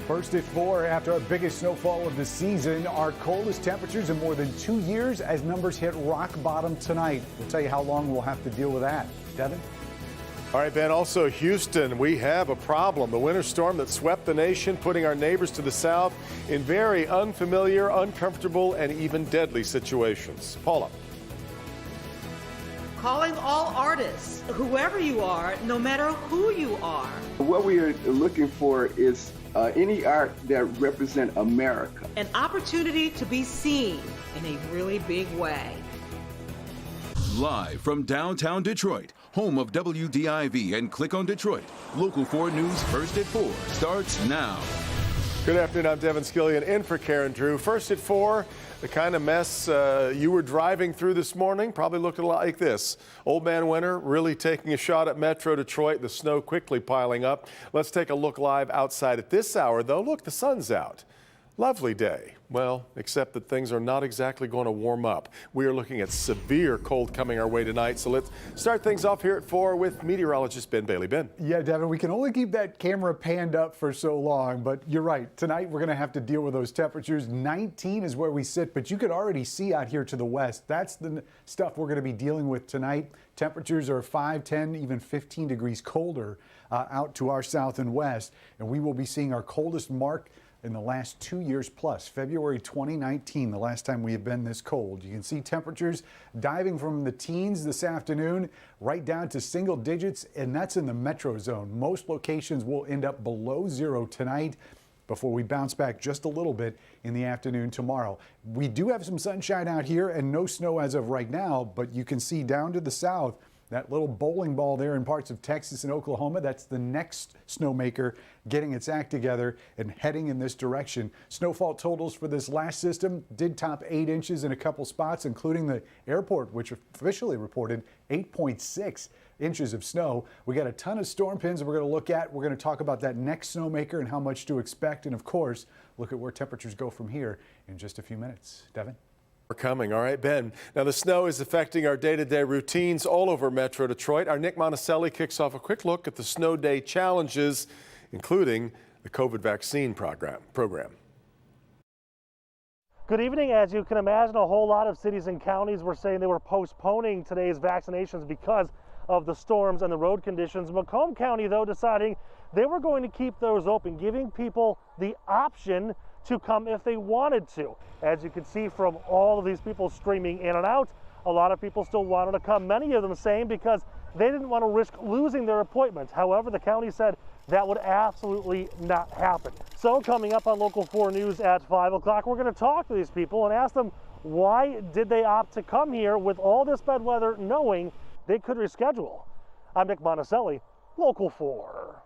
First at 4 after our biggest snowfall of the season, our coldest temperatures in more than 2 years as numbers hit rock bottom tonight. We'll tell you how long we'll have to deal with that. Devin? All right, Ben, also Houston, we have a problem. The winter storm that swept the nation, putting our neighbors to the south in very unfamiliar, uncomfortable, and even deadly situations. Paula. Calling all artists, whoever you are, no matter who you are. What we are looking for is any art that represent America. An opportunity to be seen in a really big way. Live from downtown Detroit, home of WDIV and Click on Detroit, Local 4 News First at 4 starts now. Good afternoon, I'm Devin Scillian in for Karen Drew. First at 4, the kind of mess you were driving through this morning probably looked a lot like this. Old Man Winter really taking a shot at Metro Detroit, the snow quickly piling up. Let's take a look live outside at this hour, though. Look, the sun's out. Lovely day. Well, except that things are not exactly going to warm up. We are looking at severe cold coming our way tonight. So let's start things off here at 4 with meteorologist Ben Bailey. Ben. Yeah, Devin, we can only keep that camera panned up for so long, but you're right. Tonight we're going to have to deal with those temperatures. 19 is where we sit, but you could already see out here to the west. That's the stuff we're going to be dealing with tonight. Temperatures are 5, 10, even 15 degrees colder out to our south and west, and we will be seeing our coldest mark in the last 2 years plus. February 2019, the last time we have been this cold. You can see temperatures diving from the teens this afternoon right down to single digits, and that's in the metro zone. Most locations will end up below zero tonight before we bounce back just a little bit in the afternoon tomorrow. We do have some sunshine out here and no snow as of right now, but you can see down to the south that little bowling ball there in parts of Texas and Oklahoma. That's the next snowmaker getting its act together and heading in this direction. Snowfall totals for this last system did top 8 inches in a couple spots, including the airport, which officially reported 8.6 inches of snow. We got a ton of storm pins we're going to look at. We're going to talk about that next snowmaker and how much to expect. And of course, look at where temperatures go from here in just a few minutes. Devin? We're coming. All right, Ben. Now, the snow is affecting our day-to-day routines all over Metro Detroit. Our Nick Monticelli kicks off a quick look at the snow day challenges, including the COVID vaccine program. Good evening. As you can imagine, a whole lot of cities and counties were saying they were postponing today's vaccinations because of the storms and the road conditions. Macomb County, though, deciding they were going to keep those open, giving people the option to come if they wanted to. As you can see from all of these people streaming in and out, a lot of people still wanted to come, many of them saying because they didn't want to risk losing their appointment. However, the county said that would absolutely not happen. So coming up on Local 4 News at 5 o'clock, we're going to talk to these people and ask them why did they opt to come here with all this bad weather knowing they could reschedule. I'm Nick Monticelli, Local 4.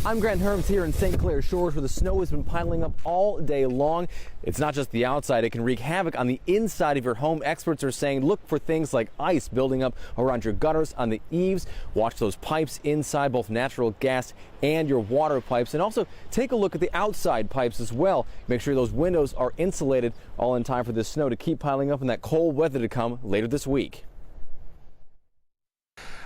I'm Grant Herms here in St. Clair Shores, where the snow has been piling up all day long. It's not just the outside, it can wreak havoc on the inside of your home. Experts are saying look for things like ice building up around your gutters, on the eaves. Watch those pipes inside, both natural gas and your water pipes. And also take a look at the outside pipes as well. Make sure those windows are insulated, all in time for this snow to keep piling up and that cold weather to come later this week.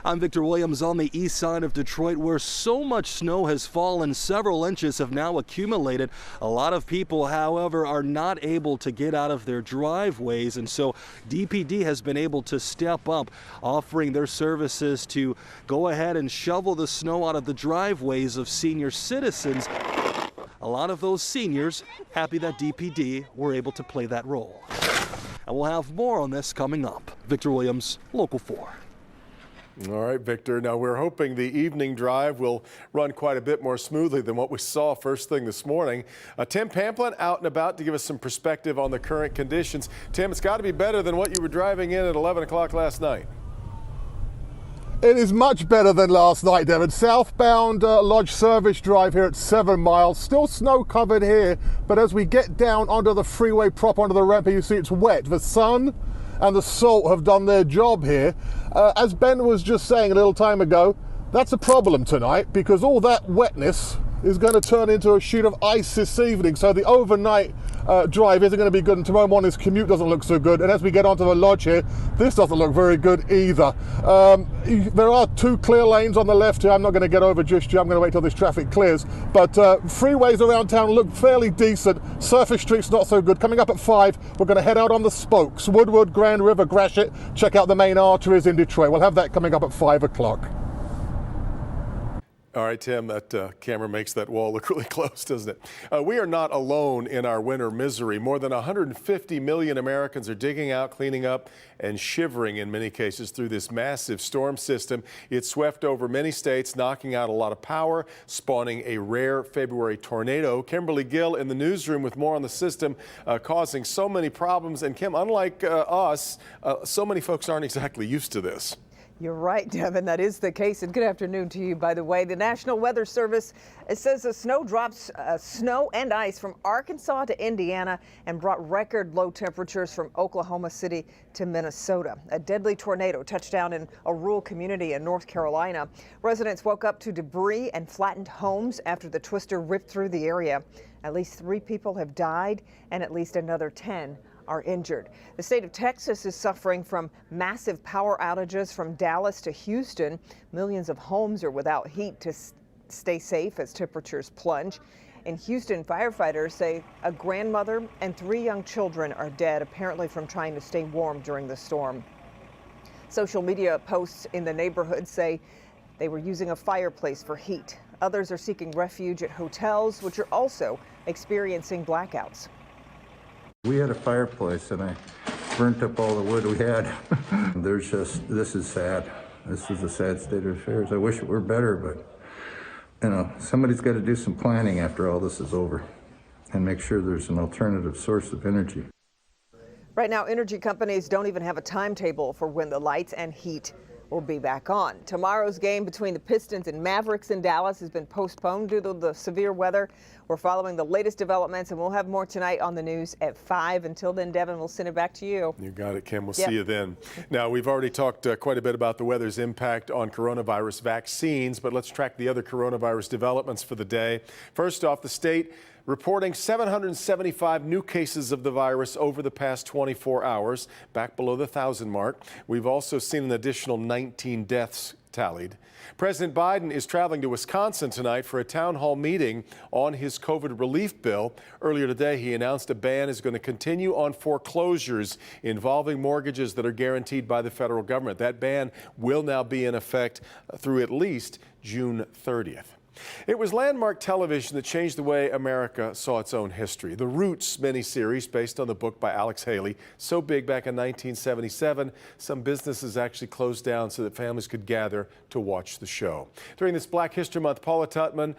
I'm Victor Williams on the east side of Detroit, where so much snow has fallen. Several inches have now accumulated. A lot of people, however, are not able to get out of their driveways, and so DPD has been able to step up, offering their services to go ahead and shovel the snow out of the driveways of senior citizens. A lot of those seniors happy that DPD were able to play that role. And we'll have more on this coming up. Victor Williams, Local 4. All right, Victor. Now, we're hoping the evening drive will run quite a bit more smoothly than what we saw first thing this morning. Tim Pamplin out and about to give us some perspective on the current conditions. Tim, it's got to be better than what you were driving in at 11 o'clock last night. It is much better than last night, Devin. Southbound Lodge Service Drive here at 7 miles. Still snow covered here, but as we get down onto the freeway prop onto the ramp, you see it's wet. The sun and the salt have done their job here. As Ben was just saying a little time ago, that's a problem tonight because all that wetness is going to turn into a sheet of ice this evening. So the overnight drive isn't going to be good, and tomorrow morning's commute doesn't look so good. And as we get onto the lodge here, this doesn't look very good either. There are 2 clear lanes on the left here. I'm not going to get over just yet. I'm going to wait till this traffic clears. But freeways around town look fairly decent. Surface streets not so good. Coming up at 5, we're going to head out on the spokes. Woodward, Grand River, Gratiot. Check out the main arteries in Detroit. We'll have that coming up at 5 o'clock. All right, Tim, that camera makes that wall look really close, doesn't it? We are not alone in our winter misery. More than 150 million Americans are digging out, cleaning up, and shivering in many cases through this massive storm system. It swept over many states, knocking out a lot of power, spawning a rare February tornado. Kimberly Gill in the newsroom with more on the system causing so many problems. And Kim, unlike us, so many folks aren't exactly used to this. You're right, Devin. That is the case. And good afternoon to you, by the way. The National Weather Service says the snow drops snow and ice from Arkansas to Indiana and brought record low temperatures from Oklahoma City to Minnesota. A deadly tornado touched down in a rural community in North Carolina. Residents woke up to debris and flattened homes after the twister ripped through the area. At least 3 people have died and at least another 10 are injured. The state of Texas is suffering from massive power outages from Dallas to Houston. Millions of homes are without heat to stay safe as temperatures plunge. In Houston, firefighters say a grandmother and 3 young children are dead, apparently from trying to stay warm during the storm. Social media posts in the neighborhood say they were using a fireplace for heat. Others are seeking refuge at hotels, which are also experiencing blackouts. We had a fireplace and I burnt up all the wood we had. This is sad. This is a sad state of affairs. I wish it were better, but somebody's got to do some planning after all this is over and make sure there's an alternative source of energy. Right now, energy companies don't even have a timetable for when the lights and heat will be back on. Tomorrow's game between the Pistons and Mavericks in Dallas has been postponed due to the severe weather. We're following the latest developments, and we'll have more tonight on the news at 5. Until then, Devin, we'll send it back to you. You got it, Kim. We'll see you then. Now, we've already talked quite a bit about the weather's impact on coronavirus vaccines, but let's track the other coronavirus developments for the day. First off, the state reporting 775 new cases of the virus over the past 24 hours, back below the 1,000 mark. We've also seen an additional 19 deaths tallied. President Biden is traveling to Wisconsin tonight for a town hall meeting on his COVID relief bill. Earlier today, he announced a ban is going to continue on foreclosures involving mortgages that are guaranteed by the federal government. That ban will now be in effect through at least June 30th. It was landmark television that changed the way America saw its own history. The Roots miniseries, based on the book by Alex Haley, so big back in 1977, some businesses actually closed down so that families could gather to watch the show. During this Black History Month, Paula Tutman,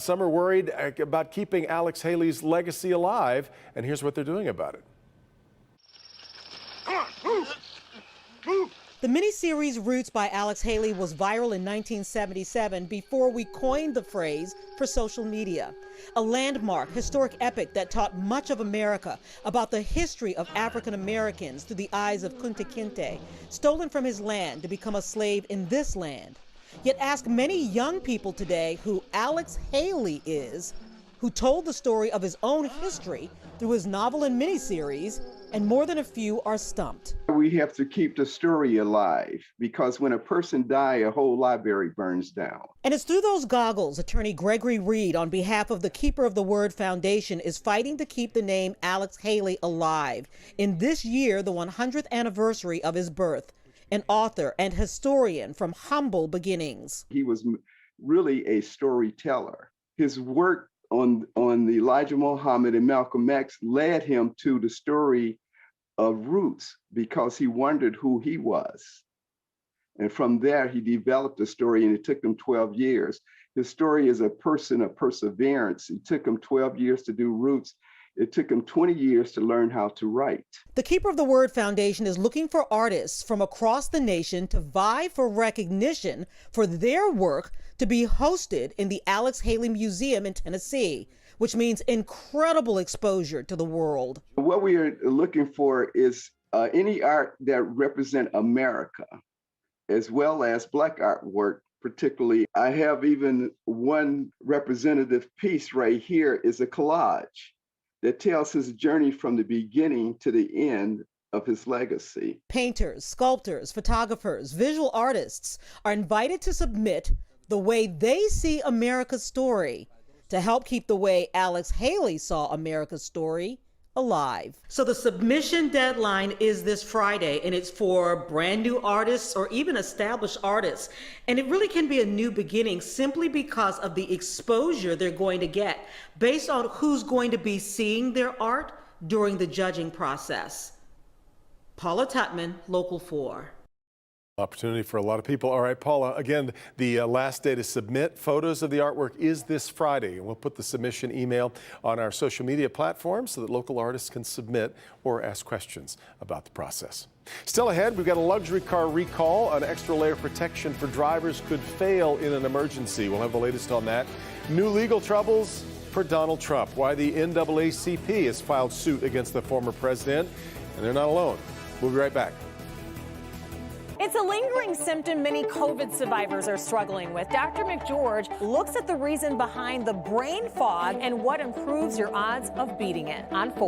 some are worried about keeping Alex Haley's legacy alive, and here's what they're doing about it. The miniseries Roots by Alex Haley was viral in 1977 before we coined the phrase for social media. A landmark, historic epic that taught much of America about the history of African Americans through the eyes of Kunta Kinte, stolen from his land to become a slave in this land. Yet ask many young people today who Alex Haley is, who told the story of his own history through his novel and miniseries, and more than a few are stumped. We have to keep the story alive because when a person dies, a whole library burns down. And it's through those goggles attorney Gregory Reed, on behalf of the Keeper of the Word Foundation, is fighting to keep the name Alex Haley alive in this year, the 100th anniversary of his birth. An author and historian from humble beginnings. He was really a storyteller. His work on the Elijah Muhammad and Malcolm X led him to the story of Roots because he wondered who he was. And from there, he developed a story, and it took him 12 years. His story is a person of perseverance. It took him 12 years to do Roots. It took him 20 years to learn how to write. The Keeper of the Word Foundation is looking for artists from across the nation to vie for recognition for their work to be hosted in the Alex Haley Museum in Tennessee, which means incredible exposure to the world. What we are looking for is any art that represent America, as well as Black artwork particularly. I have even one representative piece right here is a collage that tells his journey from the beginning to the end of his legacy. Painters, sculptors, photographers, visual artists are invited to submit the way they see America's story to help keep the way Alex Haley saw America's story alive. So the submission deadline is this Friday, and it's for brand new artists or even established artists. And it really can be a new beginning simply because of the exposure they're going to get based on who's going to be seeing their art during the judging process. Paula Tutman, Local 4. Opportunity for a lot of people. All right, Paula, again, the last day to submit photos of the artwork is this Friday. And we'll put the submission email on our social media platforms so that local artists can submit or ask questions about the process. Still ahead, we've got a luxury car recall. An extra layer of protection for drivers could fail in an emergency. We'll have the latest on that. New legal troubles for Donald Trump. Why the NAACP has filed suit against the former president. And they're not alone. We'll be right back. It's a lingering symptom many COVID survivors are struggling with. Dr. McGeorge looks at the reason behind the brain fog and what improves your odds of beating it on 4.